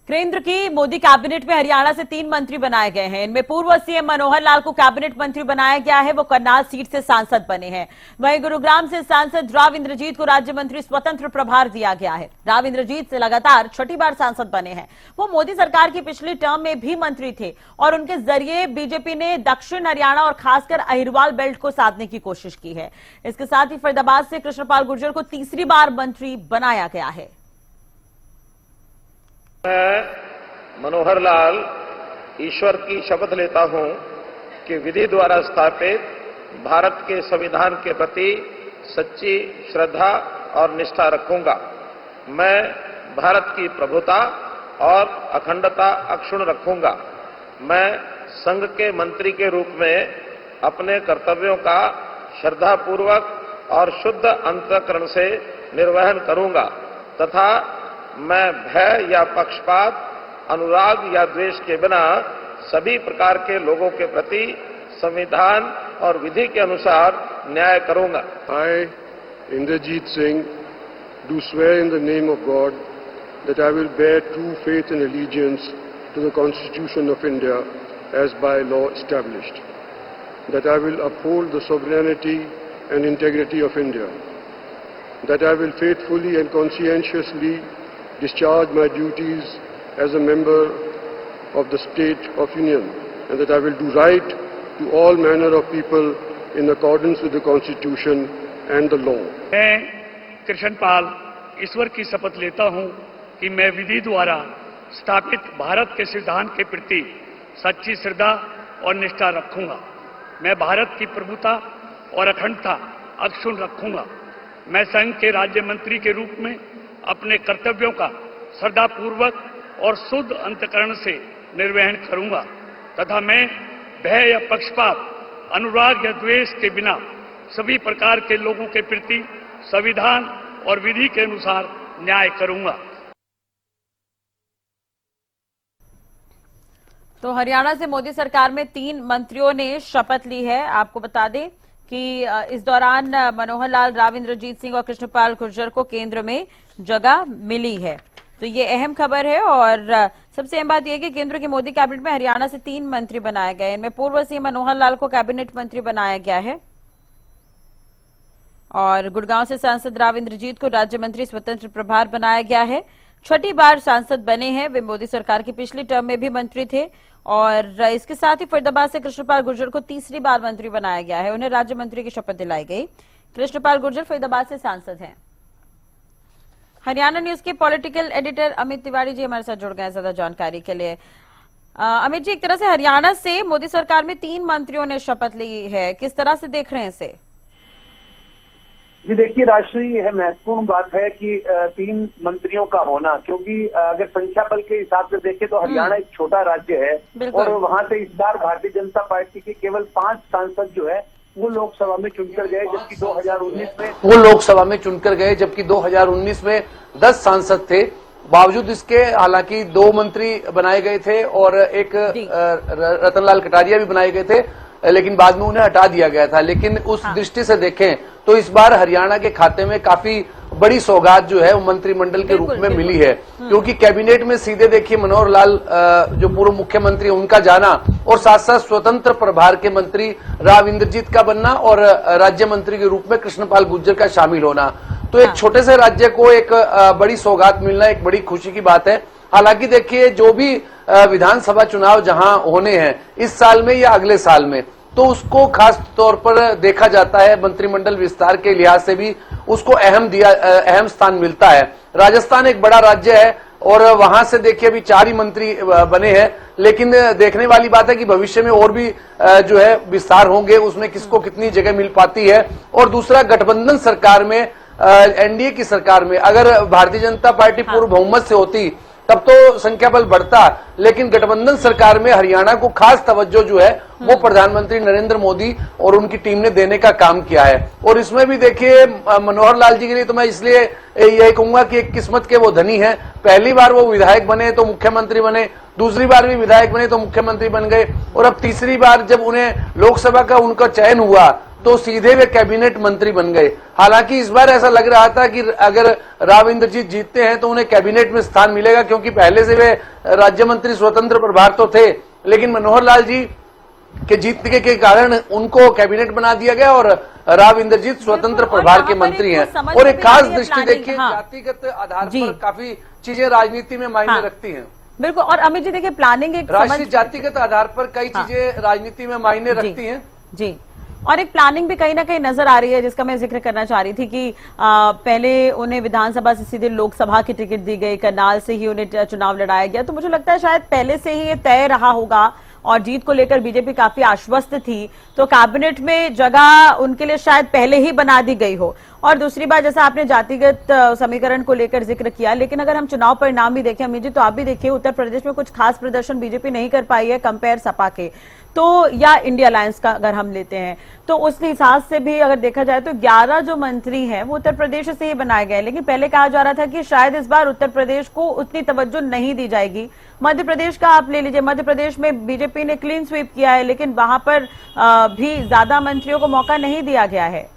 केंद्र की मोदी कैबिनेट में हरियाणा से 3 मंत्री बनाए गए हैं। इनमें पूर्व सीएम मनोहर लाल को कैबिनेट मंत्री बनाया गया है, वो करनाल सीट से सांसद बने हैं। वहीं गुरुग्राम से सांसद राव इंद्रजीत को राज्य मंत्री स्वतंत्र प्रभार दिया गया है। राव इंद्रजीत से लगातार छठी बार सांसद बने हैं। वो मोदी सरकार की पिछली टर्म में भी मंत्री थे और उनके जरिए बीजेपी ने दक्षिण हरियाणा और खासकर अहिरवाल बेल्ट को साधने की कोशिश की है। इसके साथ ही फरीदाबाद से कृष्णपाल गुर्जर को तीसरी बार मंत्री बनाया गया है। मैं मनोहर लाल ईश्वर की शपथ लेता हूं कि विधि द्वारा स्थापित भारत के संविधान के प्रति सच्ची श्रद्धा और निष्ठा रखूंगा। मैं भारत की प्रभुता और अखंडता अक्षुण्ण रखूंगा। मैं संघ के मंत्री के रूप में अपने कर्तव्यों का श्रद्धापूर्वक और शुद्ध अंतःकरण से निर्वहन करूंगा तथा मैं भय या पक्षपात, अनुराग या द्वेष के बिना सभी प्रकार के लोगों के प्रति संविधान और विधि के अनुसार न्याय करूंगा। I, Indrajit Singh, do swear in the name of God that I will bear true faith and allegiance to the Constitution of India as by law established, that I will uphold the sovereignty and integrity of India, that I will faithfully and conscientiously discharge my duties as a member of the State of Union, and that I will do right to all manner of people in accordance with the Constitution and the law. मैं कृष्णपाल ईश्वर की शपथ लेता हूं कि मैं विधि द्वारा स्थापित भारत के संविधान के प्रति सच्ची श्रद्धा और निष्ठा रखूंगा। मैं भारत की प्रभुता और अखंडता अक्षुण्ण रखूंगा। मैं संघ के राज्य मंत्री के रूप में अपने कर्तव्यों का श्रद्धापूर्वक और शुद्ध अंतःकरण से निर्वहन करूंगा तथा मैं भय या पक्षपात, अनुराग या द्वेष के बिना सभी प्रकार के लोगों के प्रति संविधान और विधि के अनुसार न्याय करूंगा। तो हरियाणा से मोदी सरकार में 3 मंत्रियों ने शपथ ली है। आपको बता दें कि इस दौरान मनोहर लाल, राव इंद्रजीत सिंह और कृष्णपाल गुर्जर को केंद्र में जगह मिली है। तो ये अहम खबर है और सबसे अहम बात यह कि केंद्र की मोदी कैबिनेट में हरियाणा से 3 मंत्री बनाए गए। इनमें पूर्व सीएम मनोहर लाल को कैबिनेट मंत्री बनाया गया है और गुड़गांव से सांसद राव इंद्रजीत को राज्य मंत्री स्वतंत्र प्रभार बनाया गया है। छठी बार सांसद बने हैं। वे मोदी सरकार की पिछली टर्म में भी मंत्री थे और इसके साथ ही फरीदाबाद से कृष्णपाल गुर्जर को तीसरी बार मंत्री बनाया गया है। उन्हें राज्य मंत्री की शपथ दिलाई गई। कृष्णपाल गुर्जर फरीदाबाद से सांसद हैं। हरियाणा न्यूज के पॉलिटिकल एडिटर अमित तिवारी जी हमारे साथ जुड़ गए ज्यादा जानकारी के लिए। अमित जी, एक तरह से हरियाणा से मोदी सरकार में 3 मंत्रियों ने शपथ ली है, किस तरह से देख रहे हैं इसे? जी देखिए राष्ट्रीय यह महत्वपूर्ण बात है कि 3 मंत्रियों का होना, क्योंकि अगर संख्या बल के हिसाब से देखें तो हरियाणा एक छोटा राज्य है और वहां से इस बार भारतीय जनता पार्टी के केवल 5 सांसद जो है वो लोकसभा में चुनकर गए, जबकि 2019 में 10 सांसद थे। बावजूद इसके हालांकि 2 मंत्री बनाए गए थे और एक रतनलाल कटारिया भी बनाए गए थे, लेकिन बाद में उन्हें हटा दिया गया था। लेकिन उस दृष्टि से देखें तो इस बार हरियाणा के खाते में काफी बड़ी सौगात जो है वो मंत्रिमंडल के रूप में मिली है, क्योंकि कैबिनेट में सीधे देखिए मनोहर लाल जो पूर्व मुख्यमंत्री उनका जाना और साथ साथ स्वतंत्र प्रभार के मंत्री राव इंद्रजीत का बनना और राज्य मंत्री के रूप में कृष्णपाल गुर्जर का शामिल होना, तो एक छोटे से राज्य को एक बड़ी सौगात मिलना एक बड़ी खुशी की बात है। हालांकि देखिए जो भी विधानसभा चुनाव जहां होने हैं इस साल में या अगले साल में, तो उसको खास तौर पर देखा जाता है मंत्रिमंडल विस्तार के लिहाज से भी उसको अहम स्थान मिलता है। राजस्थान एक बड़ा राज्य है और वहां से देखिए अभी 4 ही मंत्री बने हैं, लेकिन देखने वाली बात है कि भविष्य में और भी जो है विस्तार होंगे, उसमें किसको कितनी जगह मिल पाती है। और दूसरा, गठबंधन सरकार में एनडीए की सरकार में अगर भारतीय जनता पार्टी पूर्ण बहुमत से होती तब तो संख्या बल बढ़ता, लेकिन गठबंधन सरकार में हरियाणा को खास तवज्जो जो है वो प्रधानमंत्री नरेंद्र मोदी और उनकी टीम ने देने का काम किया है। और इसमें भी देखिए मनोहर लाल जी के लिए तो मैं इसलिए यही कहूंगा कि एक किस्मत के वो धनी हैं। पहली बार वो विधायक बने तो मुख्यमंत्री बने, दूसरी बार भी विधायक बने तो मुख्यमंत्री बन गए और अब तीसरी बार जब उन्हें लोकसभा का उनका चयन हुआ तो सीधे वे कैबिनेट मंत्री बन गए। हालांकि इस बार ऐसा लग रहा था कि अगर राव इंद्रजीत जीतते हैं तो उन्हें कैबिनेट में स्थान मिलेगा, क्योंकि पहले से वे राज्य मंत्री स्वतंत्र प्रभार तो थे, लेकिन मनोहर लाल जी के जीतने के कारण उनको कैबिनेट बना दिया गया और राव इंद्रजीत स्वतंत्र प्रभार के मंत्री हैं। और एक खास दृष्टि देखिए, जातिगत आधार पर काफी चीजें राजनीति में मायने रखती हैं। बिल्कुल। और अमित जी देखिए, प्लानिंग एक राष्ट्रीय जातिगत आधार पर कई चीजें राजनीति में मायने रखती हैं जी। और एक प्लानिंग भी कहीं ना कहीं नजर आ रही है, जिसका मैं जिक्र करना चाह रही थी कि पहले उन्हें विधानसभा से सीधे लोकसभा की टिकट दी गई, करनाल से ही उन्हें चुनाव लड़ाया गया। तो मुझे लगता है शायद पहले से ही ये तय रहा होगा और जीत को लेकर बीजेपी काफी आश्वस्त थी, तो कैबिनेट में जगह उनके लिए शायद पहले ही बना दी गई हो। और दूसरी बात, जैसा आपने जातिगत समीकरण को लेकर जिक्र किया, लेकिन अगर हम चुनाव परिणाम भी देखें अमित जी, तो आप भी देखिए उत्तर प्रदेश में कुछ खास प्रदर्शन बीजेपी नहीं कर पाई है कंपेयर सपा के, तो या इंडिया अलायंस का अगर हम लेते हैं तो उस हिसाब से भी अगर देखा जाए तो 11 जो मंत्री हैं वो उत्तर प्रदेश से ही बनाए गए। लेकिन पहले कहा जा रहा था कि शायद इस बार उत्तर प्रदेश को उतनी तवज्जो नहीं दी जाएगी। मध्य प्रदेश का आप ले लीजिए, मध्य प्रदेश में बीजेपी ने क्लीन स्वीप किया है, लेकिन वहां पर भी ज्यादा मंत्रियों को मौका नहीं दिया गया है।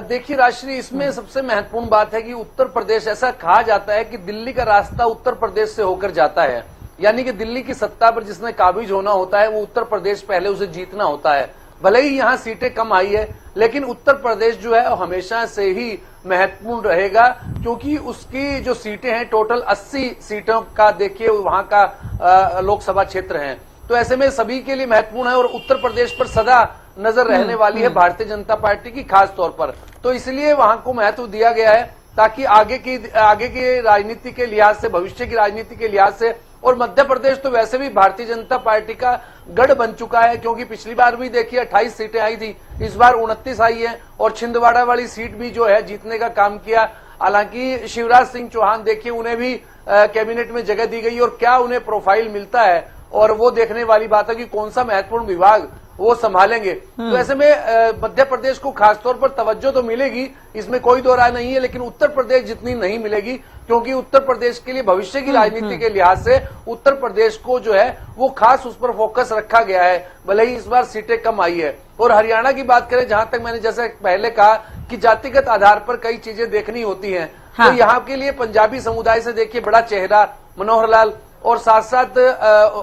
देखिए राष्ट्रीय, इसमें सबसे महत्वपूर्ण बात है कि उत्तर प्रदेश, ऐसा कहा जाता है कि दिल्ली का रास्ता उत्तर प्रदेश से होकर जाता है, यानी कि दिल्ली की सत्ता पर जिसने काबिज होना होता है वो उत्तर प्रदेश पहले उसे जीतना होता है। भले ही यहाँ सीटें कम आई है, लेकिन उत्तर प्रदेश जो है वो हमेशा से ही महत्वपूर्ण रहेगा, क्योंकि उसकी जो सीटें हैं टोटल 80 सीटों का देखिए वहां का लोकसभा क्षेत्र है, तो ऐसे में सभी के लिए महत्वपूर्ण है और उत्तर प्रदेश पर सदा नजर रहने वाली है भारतीय जनता पार्टी की खास तौर पर। तो इसलिए वहां को महत्व दिया गया है ताकि आगे की राजनीति के लिहाज से, भविष्य की राजनीति के लिहाज से, और मध्य प्रदेश तो वैसे भी भारतीय जनता पार्टी का गढ़ बन चुका है, क्योंकि पिछली बार भी देखिए 28 सीटें आई थी, इस बार 29 आई है और छिंदवाड़ा वाली सीट भी जो है जीतने का काम किया। हालांकि शिवराज सिंह चौहान देखिए उन्हें भी कैबिनेट में जगह दी गई और क्या उन्हें प्रोफाइल मिलता है, और वो देखने वाली बात है कि कौन सा महत्वपूर्ण विभाग वो संभालेंगे। तो ऐसे में मध्य प्रदेश को खासतौर पर तवज्जो तो मिलेगी, इसमें कोई दो राय नहीं है, लेकिन उत्तर प्रदेश जितनी नहीं मिलेगी, क्योंकि उत्तर प्रदेश के लिए भविष्य की राजनीति के लिहाज से उत्तर प्रदेश को जो है वो खास उस पर फोकस रखा गया है, भले ही इस बार सीटें कम आई है। और हरियाणा की बात करें, जहां तक मैंने जैसे पहले कहा कि जातिगत आधार पर कई चीजें देखनी होती हैं, तो यहाँ के लिए पंजाबी समुदाय से देखिए बड़ा चेहरा मनोहर लाल, और साथ साथ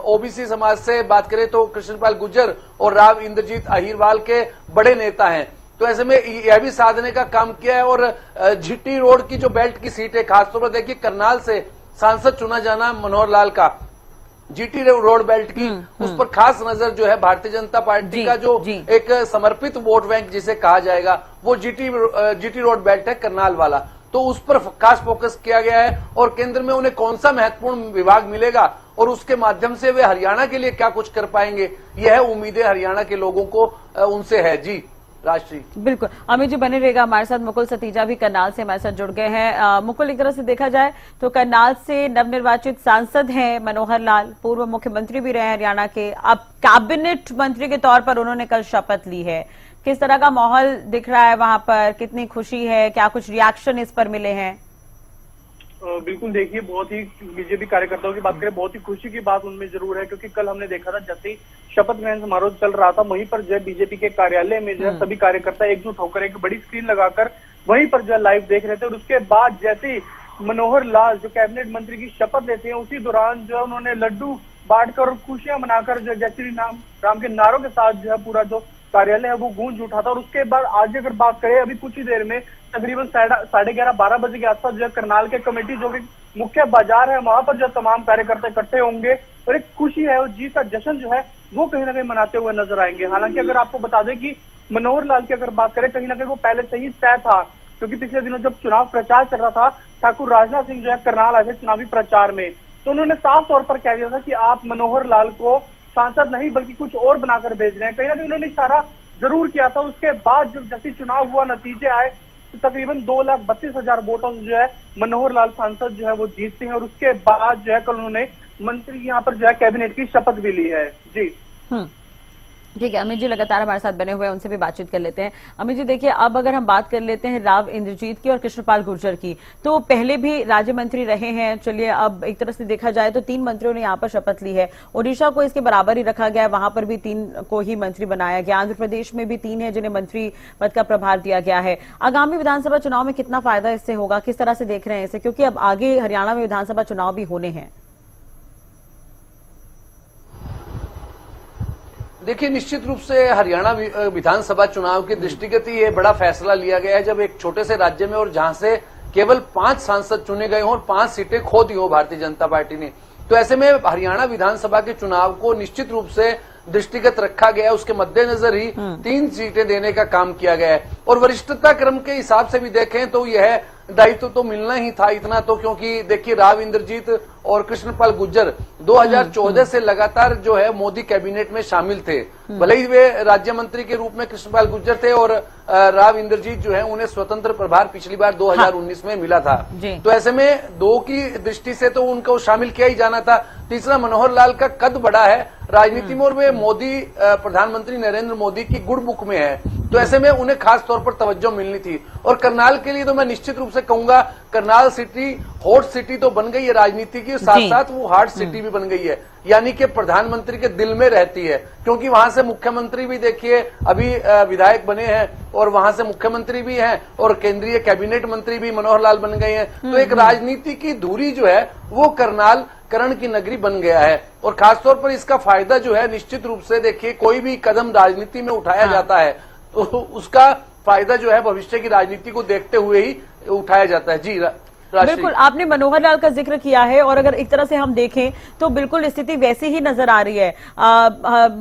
ओबीसी समाज से बात करें तो कृष्णपाल गुर्जर और राव इंद्रजीत अहीरवाल के बड़े नेता हैं। तो ऐसे में यह भी साधने का काम किया है। और जीटी रोड की जो बेल्ट की सीट है, खासतौर पर देखिए करनाल से सांसद चुना जाना मनोहर लाल का, जीटी रोड बेल्ट की उस पर खास नजर जो है भारतीय जनता पार्टी का जो एक समर्पित वोट बैंक जिसे कहा जाएगा, वो जीटी रोड बेल्ट है करनाल वाला, तो उस पर खास फोकस किया गया है। और केंद्र में उन्हें कौन सा महत्वपूर्ण विभाग मिलेगा और उसके माध्यम से वे हरियाणा के लिए क्या कुछ कर पाएंगे, यह उम्मीदें हरियाणा के लोगों को उनसे है। जी राष्ट्रीय, बिल्कुल। अमित जी बने रहेगा हमारे साथ। मुकुल सतीजा भी करनाल से हमारे साथ जुड़ गए हैं। मुकुल, एक तरह से देखा जाए तो करनाल से नवनिर्वाचित सांसद हैं मनोहर लाल, पूर्व मुख्यमंत्री भी रहे हरियाणा के, अब कैबिनेट मंत्री के तौर पर उन्होंने कल शपथ ली है। किस तरह का माहौल दिख रहा है वहां पर, कितनी खुशी है, क्या कुछ रिएक्शन इस पर मिले हैं? बिल्कुल, देखिए बहुत ही बीजेपी कार्यकर्ताओं की बात करें, बहुत ही खुशी की बात उनमें जरूर है, क्योंकि कल हमने देखा था जैसे ही शपथ ग्रहण समारोह चल रहा था, वहीं पर जो है बीजेपी के कार्यालय में जो है सभी कार्यकर्ता एकजुट होकर एक बड़ी स्क्रीन लगाकर वहीं पर जो है लाइव देख रहे थे। और उसके बाद जैसे ही मनोहर लाल जो कैबिनेट मंत्री की शपथ लेते हैं, उसी दौरान जो है उन्होंने लड्डू बांटकर और खुशियां मनाकर जो जय श्री राम के नारों के साथ जो है पूरा जो कार्यालय है वो गूंज उठा था। और उसके बाद आज अगर बात करें, अभी कुछ ही देर में तकरीबन 11:30-12 बजे के आसपास जो है करनाल के कमेटी जो कि मुख्य बाजार है वहां पर जो तमाम कार्यकर्ता इकट्ठे होंगे और एक खुशी है और जीत का जश्न जो है वो कहीं ना कहीं मनाते हुए नजर आएंगे। हालांकि अगर आपको बता दें कि मनोहर लाल की अगर बात करें, कहीं ना कहीं वो पहले से ही तय था, क्योंकि पिछले दिनों जब चुनाव प्रचार चल रहा था, ठाकुर राजनाथ सिंह जो है करनाल आए थे चुनावी प्रचार में, तो उन्होंने साफ तौर पर कह दिया था कि आप मनोहर लाल को सांसद नहीं बल्कि कुछ और बनाकर भेज रहे हैं। कहीं ना कहीं उन्होंने इशारा जरूर किया था। उसके बाद जब जैसे चुनाव हुआ, नतीजे आए, तो तकरीबन 2,32,000 वोटों से जो है मनोहर लाल सांसद जो है वो जीतते हैं। और उसके बाद जो है कल उन्होंने मंत्री यहाँ पर जो है कैबिनेट की शपथ भी ली है। जी ठीक है, अमित जी लगातार हमारे साथ बने हुए हैं, उनसे भी बातचीत कर लेते हैं। अमित जी देखिए, अब अगर हम बात कर लेते हैं राव इंद्रजीत की और कृष्णपाल गुर्जर की, तो पहले भी राज्य मंत्री रहे हैं। चलिए, अब एक तरह से देखा जाए तो 3 मंत्रियों ने यहाँ पर शपथ ली है। ओडिशा को इसके बराबर ही रखा गया है, वहां पर भी 3 को ही मंत्री बनाया गया। आंध्र प्रदेश में भी 3 है जिन्हें मंत्री पद का प्रभार दिया गया है। आगामी विधानसभा चुनाव में कितना फायदा इससे होगा, किस तरह से देख रहे हैं इसे, क्योंकि अब आगे हरियाणा में विधानसभा चुनाव भी होने हैं? देखिए, निश्चित रूप से हरियाणा विधानसभा चुनाव के दृष्टिगत ही ये बड़ा फैसला लिया गया है, जब एक छोटे से राज्य में और जहां से केवल 5 सांसद चुने गए हों और 5 सीटें खो दी हो भारतीय जनता पार्टी ने, तो ऐसे में हरियाणा विधानसभा के चुनाव को निश्चित रूप से दृष्टिगत रखा गया है। उसके मद्देनजर ही 3 सीटें देने का काम किया गया है। और वरिष्ठता क्रम के हिसाब से भी देखें तो यह दायित्व तो मिलना ही था, इतना तो, क्योंकि देखिए राव इंद्रजीत और कृष्णपाल गुर्जर 2014 से लगातार जो है मोदी कैबिनेट में शामिल थे। भले ही वे राज्य मंत्री के रूप में कृष्णपाल गुर्जर थे और राव इंद्रजीत जो है उन्हें स्वतंत्र प्रभार पिछली बार 2019 में मिला था। तो ऐसे में 2 की दृष्टि से तो उनको शामिल किया ही जाना था। तीसरा, मनोहर लाल का कद बड़ा है राजनीति में और वे मोदी प्रधानमंत्री नरेंद्र मोदी की गुड बुक में है, तो ऐसे में उन्हें खास तौर पर तवज्जो मिलनी थी। और करनाल के लिए तो मैं निश्चित रूप से कहूंगा, करनाल सिटी हॉट सिटी तो बन गई है राजनीति की, साथ साथ वो हार्ट सिटी भी बन गई है, यानी कि प्रधानमंत्री के दिल में रहती है, क्योंकि वहां से मुख्यमंत्री भी देखिए अभी विधायक बने हैं और वहां से मुख्यमंत्री भी हैं और केंद्रीय कैबिनेट मंत्री भी मनोहर लाल बन गए हैं। तो एक राजनीति की धुरी जो है वो करनाल करण की नगरी बन गया है। और खासतौर पर इसका फायदा जो है निश्चित रूप से देखिए, कोई भी कदम राजनीति में उठाया जाता है तो उसका फायदा जो है भविष्य की राजनीति को देखते हुए ही उठाया जाता है। जी बिल्कुल, आपने मनोहर लाल का जिक्र किया है और अगर एक तरह से हम देखें तो बिल्कुल स्थिति वैसी ही नजर आ रही है।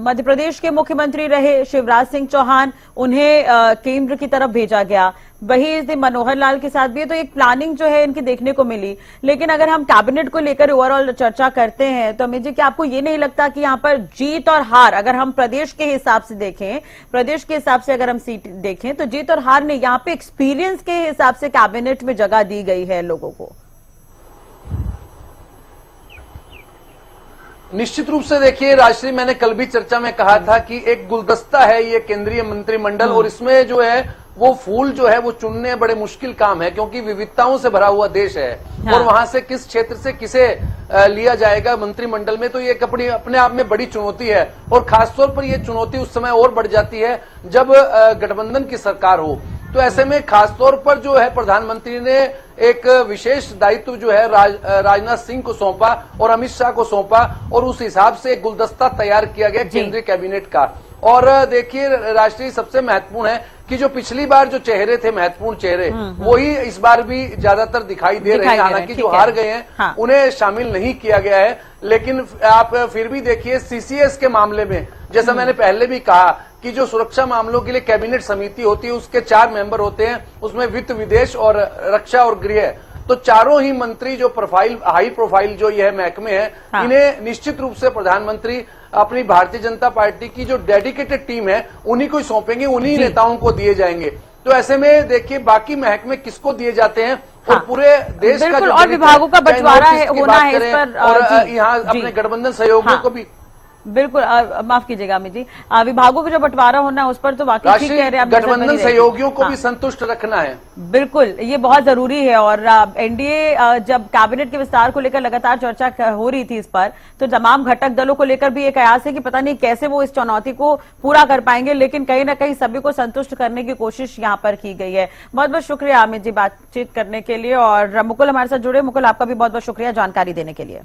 मध्य प्रदेश के मुख्यमंत्री रहे शिवराज सिंह चौहान, उन्हें केंद्र की तरफ भेजा गया। वही इस दिन मनोहर लाल के साथ भी है, तो एक प्लानिंग जो है इनकी देखने को मिली। लेकिन अगर हम कैबिनेट को लेकर ओवरऑल चर्चा करते हैं तो अमित जी, क्या आपको ये नहीं लगता कि यहाँ पर जीत और हार, अगर हम प्रदेश के हिसाब से देखें, प्रदेश के हिसाब से अगर हम सीट देखें तो जीत और हार ने यहाँ पे एक्सपीरियंस के हिसाब से कैबिनेट में जगह दी गई है लोगों को? निश्चित रूप से देखिए राजश्री, मैंने कल भी चर्चा में कहा था कि एक गुलदस्ता है ये केंद्रीय मंत्रिमंडल और इसमें जो है वो फूल जो है वो चुनने बड़े मुश्किल काम है, क्योंकि विविधताओं से भरा हुआ देश है। और वहां से किस क्षेत्र से किसे लिया जाएगा मंत्रिमंडल में, तो ये अपने आप में बड़ी चुनौती है। और खासतौर पर ये चुनौती उस समय और बढ़ जाती है जब गठबंधन की सरकार हो। तो ऐसे में खासतौर पर जो है प्रधानमंत्री ने एक विशेष दायित्व जो है राजनाथ सिंह को सौंपा और अमित शाह को सौंपा और उस हिसाब से एक गुलदस्ता तैयार किया गया केंद्रीय कैबिनेट का। और देखिए राष्ट्रीय सबसे महत्वपूर्ण है कि जो पिछली बार जो चेहरे थे महत्वपूर्ण चेहरे वही इस बार भी ज्यादातर दिखाई दे रहे हैं। हालांकि जो हार गए हैं उन्हें शामिल नहीं किया गया है, लेकिन आप फिर भी देखिए सीसीएस के मामले में, जैसा मैंने पहले भी कहा कि जो सुरक्षा मामलों के लिए कैबिनेट समिति होती है उसके 4 मेंबर होते हैं, उसमें वित्त, विदेश और रक्षा और गृह। तो चारों ही मंत्री जो हाई प्रोफाइल जो यह महकमे हैं, इन्हें निश्चित रूप से प्रधानमंत्री अपनी भारतीय जनता पार्टी की जो डेडिकेटेड टीम है उन्हीं को सौंपेंगे, उन्हीं नेताओं को दिए जाएंगे। तो ऐसे में देखिए बाकी महकमे किसको दिए जाते हैं और पूरे देश का जो और विभागों का बंटवारा होना है इस पर, और यहाँ अपने गठबंधन सहयोगियों को भी बिल्कुल माफ कीजिएगा अमित जी, विभागों का जो बंटवारा होना है उस पर तो वाकई ठीक कह रहे हैं, गठबंधन सहयोगियों को भी संतुष्ट रखना है। बिल्कुल, ये बहुत जरूरी है। और एनडीए जब कैबिनेट के विस्तार को लेकर लगातार चर्चा हो रही थी इस पर, तो तमाम घटक दलों को लेकर भी ये कयास है कि पता नहीं कैसे वो इस चुनौती को पूरा कर पाएंगे, लेकिन कहीं ना कहीं सभी को संतुष्ट करने की कोशिश यहाँ पर की गई है। बहुत बहुत शुक्रिया अमित जी बातचीत करने के लिए, और मुकुल हमारे साथ जुड़े। मुकुल, आपका भी बहुत बहुत शुक्रिया जानकारी देने के लिए।